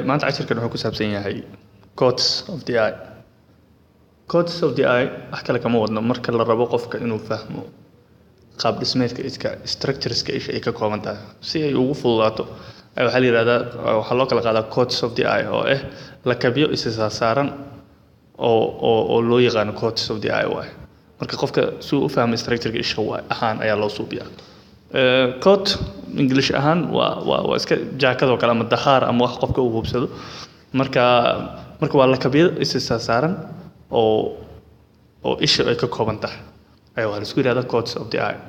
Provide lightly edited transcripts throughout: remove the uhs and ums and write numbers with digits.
maanta cashirkan wuxuu ku saabsan yahay codes of the eye. Codes of the eye wax kale kama wadno marka la rabo qofka inuu fahmo qaab dhismeedka iska structureska isha ay ka kooban tahay si ay ugu fududaato waxa la yiraahdaa waxa loo kala qaadaa codes of the eye oo lakabyo isa saaran oo loo yaqaan codes of the eye waay marka qofka si uu u fahmo structureka isha waay ahaan ayaa loo suubiyaa code English ahaan waa iska jaakad oo kale ama dahaar ama wax qofka uu hubsado marka waa lakabyo isa saaran oo isha ay ka kooban tahay ayaa la isku yiraahdaa codes of the eye.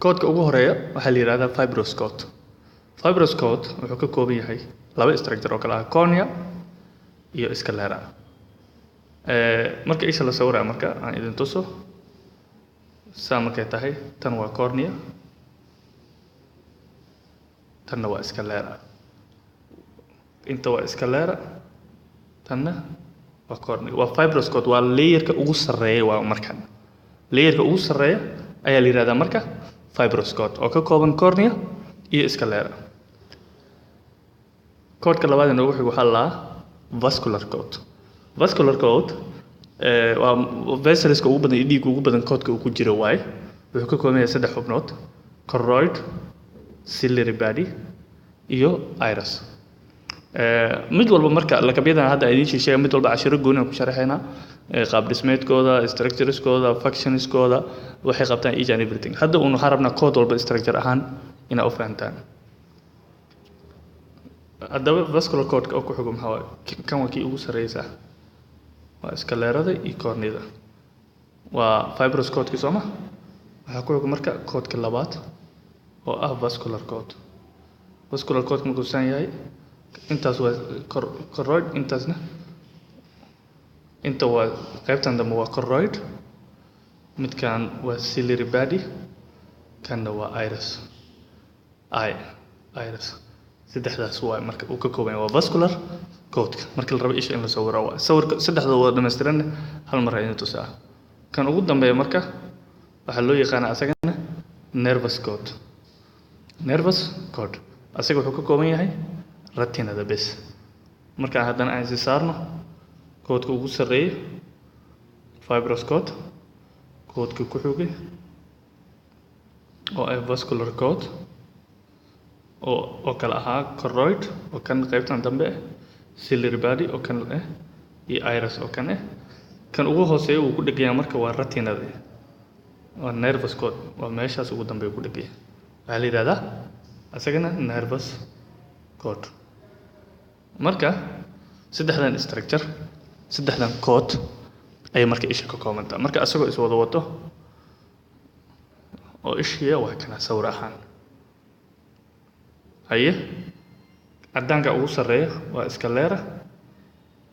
Codeka ugu horeeya waxa la yiraahdaa fibrous code. Fibrous code wuxuu ka kooban yahay laba structure oo kala ah cornea iyo sclera. Marka isha la sawirayo marka aan idin tuso markay tahay tan waa cornea tanna waa sclera inta waa sclera tanna waa cornea waa fibrous code waa layerka ugu sareeya waa markan layerka ugu sareeya ayaa la yiraahdaa marka fibrous code oo ka kooban cornea iyo sclera. Codeka labaad ee noogu xiga waxa la vascular code. Vascular code waa vessels ugu badan dhiig ugu badan codeka uu ku jiro waay wuxuu ka kooban yahay saddex xubnood choroid ciliary body iyo iris. Mid walba marka lakabyada hadda ay idin sheegay mid walba cashiro gooni ku sharaxayna qaab dhismeedkooda structureskooda functionskooda waxay qabtaan each and everything hadda uu waxaan rabnaa code walba structure ahaan ina u fahantaan. Haddaba vascular code oo ku xigo maxaa kan waa kii ugu sareysa waa sclerada iyo corneada waa fibrous code kisoma waxa ku xigo marka codeka labaad oo ah vascular code. Vascular code markuu san yahay intaas waa choroid intaasna inta waa qaybtan dambe waa choroid midkan waa ciliary body kanna waa iris saddexdaas waa marka uu ka kooban yahay waa vascular codeka marka la rabo isha in la sawiro waa sawirka saddexda wada dhameystiran hal mar ayaan tusaa. Kan ugu dambeeya marka waxa loo yaqaan asagana nervous code asaga wuxuu ka kooban yahay retinada bes marka haddana aan saarno codeka ugu sareeyo fibrous code codeka ku xigay oo ay vascular code oo kala ahaa choroid oo kan qaybtan dambe ciliary body oo kan iyo iris oo kan ugu hooseeyo uu ku dhageeyaa marka waa retinada waa nervous code waa meeshaas ugu dambeeyo ku dhageeyaa waxa la yiraahdaa asagana nervous code. Marka saddexdan structure saddexdan code ay marka isha ka kooban tahay marka asagoo is wada wato oo ishiya waa kana sawir ahaan haye cadaanka ugu sareeya waa sclera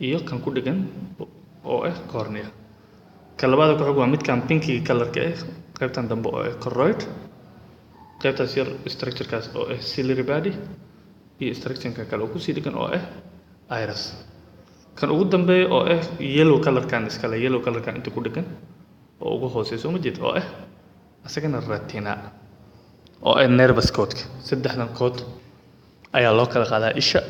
iyo kan ku dhigan oo cornea. Ka labaad ku xig waa midkan pinky colorka qaybtan dambe oo choroid qaybtaas yar structurekaas oo ciliary body iyo structureka kale oo ku sii dhigan oo iris. Kan ugu dambeeya oo yellow colorkan iskala yellow colorkan inta ku dhigan oo ugu hooseeyo ma jid oo asagana retina oo nervous code saddexdan code ayaa loo kala qaadaa isha